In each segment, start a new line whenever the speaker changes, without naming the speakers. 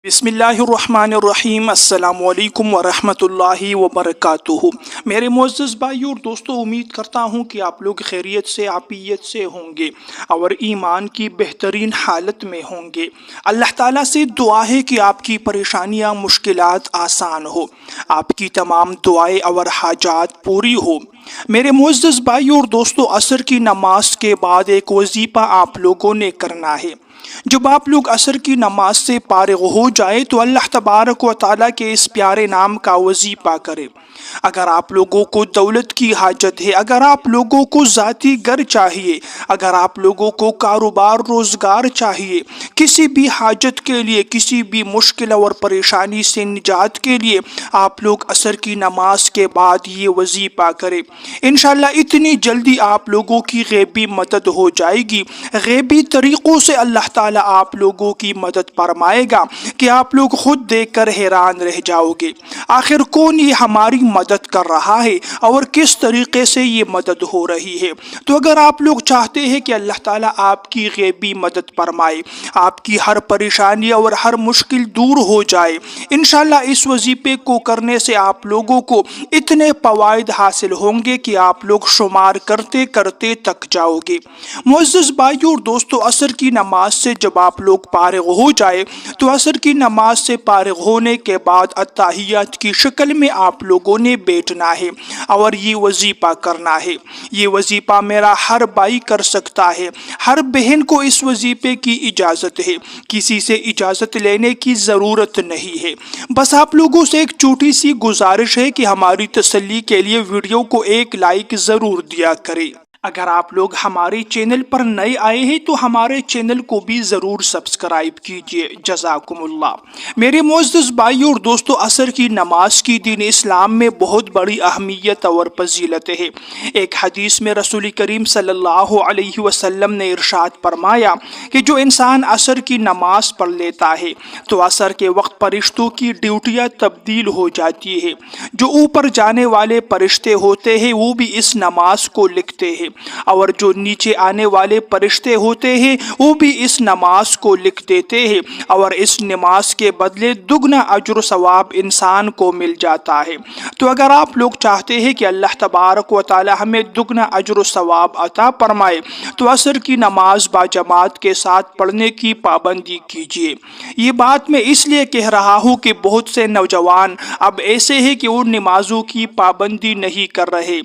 بسم اللہ الرحمن الرحیم۔ السلام علیکم ورحمۃ اللہ وبرکاتہ۔ میرے معزز بھائیو اور دوستو، امید کرتا ہوں کہ آپ لوگ خیریت سے عافیت سے ہوں گے اور ایمان کی بہترین حالت میں ہوں گے۔ اللہ تعالیٰ سے دعا ہے کہ آپ کی پریشانیاں مشکلات آسان ہو، آپ کی تمام دعائیں اور حاجات پوری ہو۔ میرے معزز بھائیو اور دوستو، عصر کی نماز کے بعد ایک وظیفہ آپ لوگوں نے کرنا ہے۔ جب آپ لوگ عصر کی نماز سے فارغ ہو جائے تو اللہ تبارک و تعالیٰ کے اس پیارے نام کا وظیفہ کرے۔ اگر آپ لوگوں کو دولت کی حاجت ہے، اگر آپ لوگوں کو ذاتی گھر چاہیے، اگر آپ لوگوں کو کاروبار روزگار چاہیے، کسی بھی حاجت کے لیے، کسی بھی مشکل اور پریشانی سے نجات کے لیے آپ لوگ عصر کی نماز کے بعد یہ وظیفہ کریں۔ انشاءاللہ اتنی جلدی آپ لوگوں کی غیبی مدد ہو جائے گی، غیبی طریقوں سے اللہ تعالیٰ آپ لوگوں کی مدد فرمائے گا کہ آپ لوگ خود دیکھ کر حیران رہ جاؤ گے، آخر کون یہ ہماری مدد کر رہا ہے اور کس طریقے سے یہ مدد ہو رہی ہے۔ تو اگر آپ لوگ چاہتے ہیں کہ اللہ تعالیٰ آپ کی غیبی مدد فرمائے، آپ کی ہر پریشانی اور ہر مشکل دور ہو جائے، انشاءاللہ اس وظیفے کو کرنے سے آپ لوگوں کو اتنے فوائد حاصل ہوں گے کہ آپ لوگ شمار کرتے کرتے تک جاؤ گے۔ معزز بھائیو اور دوستو، عصر کی نماز سے جب آپ لوگ فارغ ہو جائے تو عصر کی نماز سے فارغ ہونے کے بعد اتحیات کی شکل میں آپ لوگوں نے بیٹھنا ہے اور یہ وظیفہ کرنا ہے۔ یہ وظیفہ میرا ہر بھائی کر سکتا ہے، ہر بہن کو اس وظیفے کی اجازت ہے، کسی سے اجازت لینے کی ضرورت نہیں ہے۔ بس آپ لوگوں سے ایک چھوٹی سی گزارش ہے کہ ہماری تسلی کے لیے ویڈیو کو ایک لائک ضرور دیا کریں۔ اگر آپ لوگ ہمارے چینل پر نئے آئے ہیں تو ہمارے چینل کو بھی ضرور سبسکرائب کیجیے، جزاکم اللہ۔ میرے معزز بھائیو اور دوستو، عصر کی نماز کی دین اسلام میں بہت بڑی اہمیت اور فضیلت ہے۔ ایک حدیث میں رسول کریم صلی اللہ علیہ وسلم نے ارشاد فرمایا کہ جو انسان عصر کی نماز پڑھ لیتا ہے تو عصر کے وقت فرشتوں کی ڈیوٹیاں تبدیل ہو جاتی ہے۔ جو اوپر جانے والے فرشتے ہوتے ہیں وہ بھی اس نماز کو لکھتے ہیں، اور جو نیچے آنے والے فرشتے ہوتے ہیں وہ بھی اس نماز کو لکھ دیتے ہیں، اور اس نماز کے بدلے دگنا اجر و ثواب انسان کو مل جاتا ہے۔ تو اگر آپ لوگ چاہتے ہیں کہ اللہ تبارک و تعالی ہمیں دگنا اجر و ثواب عطا فرمائے تو عصر کی نماز باجماعت کے ساتھ پڑھنے کی پابندی کیجیے۔ یہ بات میں اس لیے کہہ رہا ہوں کہ بہت سے نوجوان اب ایسے ہیں کہ وہ نمازوں کی پابندی نہیں کر رہے۔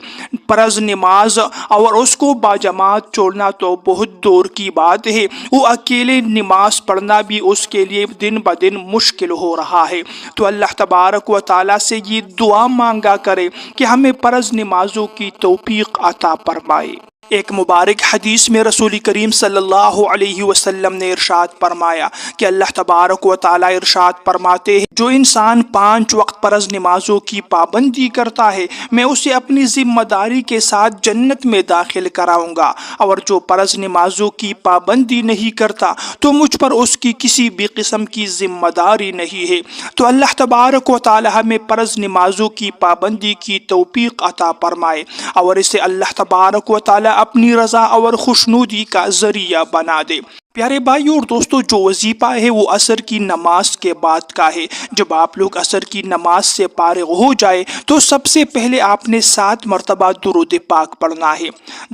فرض نماز اور اس کو باجماعت چھوڑنا تو بہت دور کی بات ہے، وہ اکیلے نماز پڑھنا بھی اس کے لیے دن بدن مشکل ہو رہا ہے۔ تو اللہ تبارک و تعالیٰ سے یہ دعا مانگا کرے کہ ہمیں فرض نمازوں کی توفیق عطا فرمائے۔ ایک مبارک حدیث میں رسول کریم صلی اللہ علیہ وسلم نے ارشاد فرمایا کہ اللہ تبارک و تعالیٰ ارشاد فرماتے ہیں، جو انسان 5 وقت فرض نمازوں کی پابندی کرتا ہے میں اسے اپنی ذمہ داری کے ساتھ جنت میں داخل کراؤں گا، اور جو فرض نمازوں کی پابندی نہیں کرتا تو مجھ پر اس کی کسی بھی قسم کی ذمہ داری نہیں ہے۔ تو اللہ تبارک و تعالیٰ ہمیں فرض نمازوں کی پابندی کی توفیق عطا فرمائے اور اسے اللہ تبارک و تعالیٰ اپنی رضا اور خوشنودی کا ذریعہ بنا دے۔ پیارے بھائیو اور دوستو، جو وظیفہ ہے وہ عصر کی نماز کے بعد کا ہے۔ جب آپ لوگ عصر کی نماز سے فارغ ہو جائے تو سب سے پہلے آپ نے 7 مرتبہ درود پاک پڑھنا ہے۔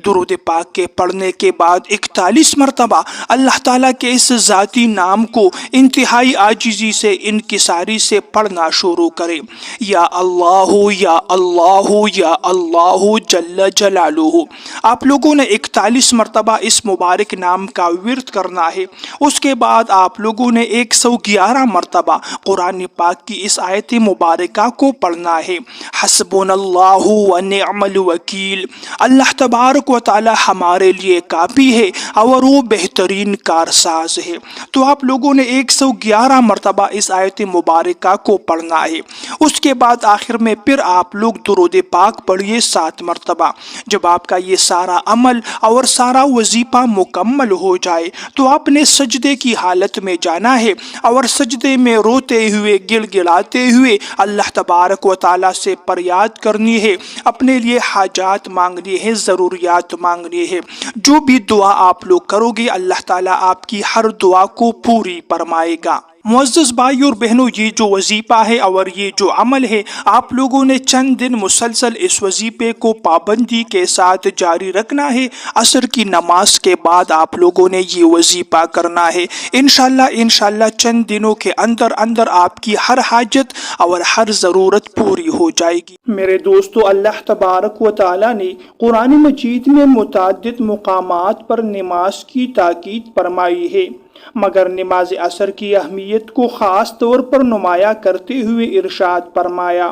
درود پاک کے پڑھنے کے بعد 41 مرتبہ اللہ تعالیٰ کے اس ذاتی نام کو انتہائی عاجزی سے، انکساری سے پڑھنا شروع کریں۔ یا اللہ یا اللہ یا اللہ جل جلالہ۔ آپ لوگوں نے 41 مرتبہ اس مبارک نام کا ورد کرنا ہے۔ اس کے بعد آپ لوگوں نے 111 مرتبہ قرآن پاک کی اس آیت مبارکہ کو پڑھنا ہے، حسبنا اللہ ونعم الوکیل۔ اللہ تبارک و تعالی ہمارے لیے کافی ہے اور وہ بہترین کارساز ہے۔ تو آپ لوگوں نے 111 مرتبہ اس آیت مبارکہ کو پڑھنا ہے۔ اس کے بعد آخر میں پھر آپ لوگ درود پاک پڑھیے 7 مرتبہ۔ جب آپ کا یہ سارا عمل اور سارا وظیفہ مکمل ہو جائے تو آپ نے سجدے کی حالت میں جانا ہے اور سجدے میں روتے ہوئے، گڑ گڑاتے ہوئے اللہ تبارک و تعالیٰ سے فریاد کرنی ہے، اپنے لیے حاجات مانگنی ہے، ضروریات مانگنی ہے۔ جو بھی دعا آپ لوگ کرو گے اللہ تعالیٰ آپ کی ہر دعا کو پوری فرمائے گا۔ معزز بھائی اور بہنوں، یہ جو وظیفہ ہے اور یہ جو عمل ہے، آپ لوگوں نے چند دن مسلسل اس وظیفے کو پابندی کے ساتھ جاری رکھنا ہے۔ عصر کی نماز کے بعد آپ لوگوں نے یہ وظیفہ کرنا ہے۔ انشاءاللہ چند دنوں کے اندر اندر آپ کی ہر حاجت اور ہر ضرورت پوری ہو جائے گی۔ میرے دوستو، اللہ تبارک و تعالی نے قرآن مجید میں متعدد مقامات پر نماز کی تاکید فرمائی ہے، مگر نماز عصر کی اہمیت کو خاص طور پر نمایاں کرتے ہوئے ارشاد فرمایا،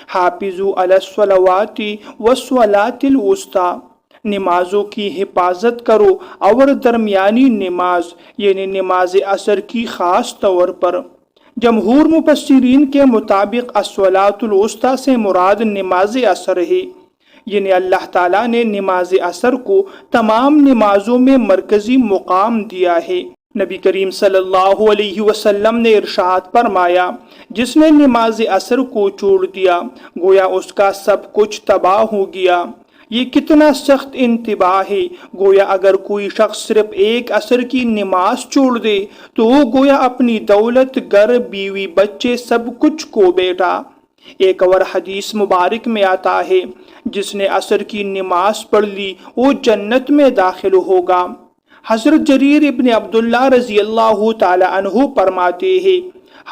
حافظوا علی الصلوات والصلاۃ الوسطی، نمازوں کی حفاظت کرو اور درمیانی نماز یعنی نماز عصر کی خاص طور پر۔ جمہور مفسرین کے مطابق الصلاۃ الوسطی سے مراد نماز عصر ہے، یعنی اللہ تعالیٰ نے نماز عصر کو تمام نمازوں میں مرکزی مقام دیا ہے۔ نبی کریم صلی اللہ علیہ وسلم نے ارشاد فرمایا، جس نے نماز عصر کو چھوڑ دیا گویا اس کا سب کچھ تباہ ہو گیا۔ یہ کتنا سخت انتباہ ہے، گویا اگر کوئی شخص صرف ایک عصر کی نماز چھوڑ دے تو وہ گویا اپنی دولت، گھر، بیوی، بچے سب کچھ کھو بیٹھا۔ ایک اور حدیث مبارک میں آتا ہے، جس نے عصر کی نماز پڑھ لی وہ جنت میں داخل ہوگا۔ حضرت جریر ابن عبداللہ رضی اللہ تعالی عنہ فرماتے ہیں،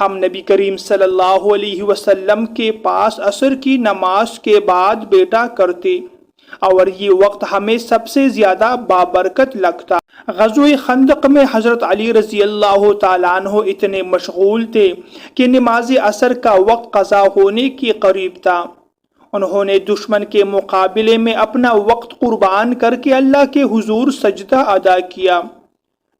ہم نبی کریم صلی اللہ علیہ وسلم کے پاس عصر کی نماز کے بعد بیٹھا کرتے اور یہ وقت ہمیں سب سے زیادہ بابرکت لگتا۔ غزوہ خندق میں حضرت علی رضی اللہ تعالیٰ عنہ اتنے مشغول تھے کہ نماز عصر کا وقت قضا ہونے کے قریب تھا۔ انہوں نے دشمن کے مقابلے میں اپنا وقت قربان کر کے اللہ کے حضور سجدہ ادا کیا۔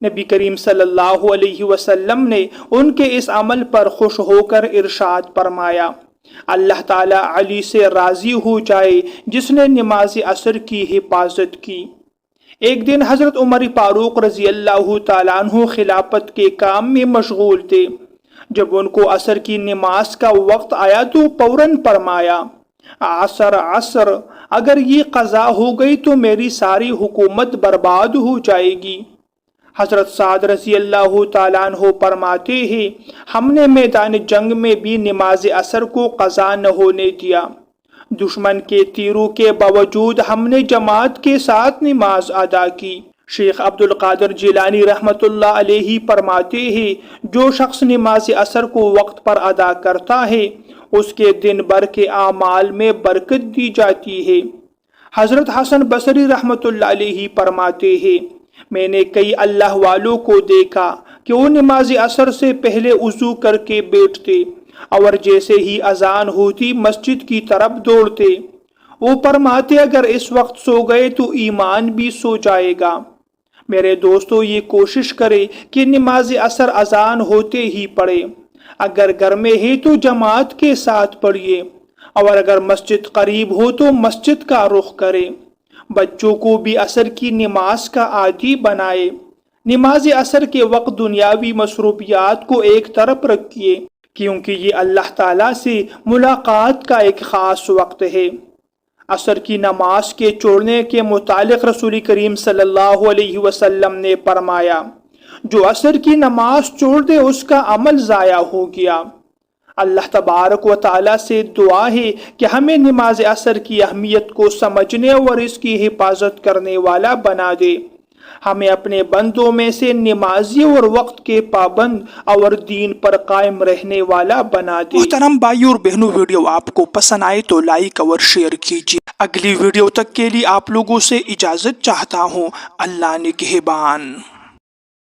نبی کریم صلی اللہ علیہ وسلم نے ان کے اس عمل پر خوش ہو کر ارشاد فرمایا، اللہ تعالیٰ علی سے راضی ہو جائے جس نے نماز عصر کی حفاظت کی۔ ایک دن حضرت عمر فاروق رضی اللہ تعالیٰ عنہ خلافت کے کام میں مشغول تھے۔ جب ان کو عصر کی نماز کا وقت آیا تو فوراً فرمایا، عصر عصر، اگر یہ قضا ہو گئی تو میری ساری حکومت برباد ہو جائے گی۔ حضرت سعد رضی اللہ تعالیٰ عنہ فرماتے ہیں، ہم نے میدان جنگ میں بھی نماز عصر کو قضا نہ ہونے دیا۔ دشمن کے تیروں کے باوجود ہم نے جماعت کے ساتھ نماز ادا کی۔ شیخ عبد القادر جیلانی رحمت اللہ علیہ فرماتے ہیں، جو شخص نماز عصر کو وقت پر ادا کرتا ہے اس کے دن بھر کے اعمال میں برکت دی جاتی ہے۔ حضرت حسن بصری رحمت اللہ علیہ فرماتے ہیں، میں نے کئی اللہ والوں کو دیکھا کہ وہ نماز عصر سے پہلے وضو کر کے بیٹھتے اور جیسے ہی اذان ہوتی مسجد کی طرف دوڑتے۔ وہ فرماتے اگر اس وقت سو گئے تو ایمان بھی سو جائے گا۔ میرے دوستو، یہ کوشش کرے کہ نماز عصر اذان ہوتے ہی پڑھے۔ اگر گھر میں ہے تو جماعت کے ساتھ پڑھیے، اور اگر مسجد قریب ہو تو مسجد کا رخ کرے۔ بچوں کو بھی عصر کی نماز کا عادی بنائے۔ نماز عصر کے وقت دنیاوی مصروفیات کو ایک طرف رکھیے، کیونکہ یہ اللہ تعالیٰ سے ملاقات کا ایک خاص وقت ہے۔ عصر کی نماز کے چھوڑنے کے متعلق رسول کریم صلی اللہ علیہ وسلم نے فرمایا، جو عصر کی نماز چھوڑ دے اس کا عمل ضائع ہو گیا۔ اللہ تبارک و تعالیٰ سے دعا ہے کہ ہمیں نماز عصر کی اہمیت کو سمجھنے اور اس کی حفاظت کرنے والا بنا دے۔ ہمیں اپنے بندوں میں سے نمازی اور وقت کے پابند اور دین پر قائم رہنے والا بنا دے۔ محترم بھائیو اور بہنوں، ویڈیو آپ کو پسند آئے تو لائک اور شیئر کیجیے۔ اگلی ویڈیو تک کے لیے آپ لوگوں سے اجازت چاہتا ہوں۔ اللہ نگہبان۔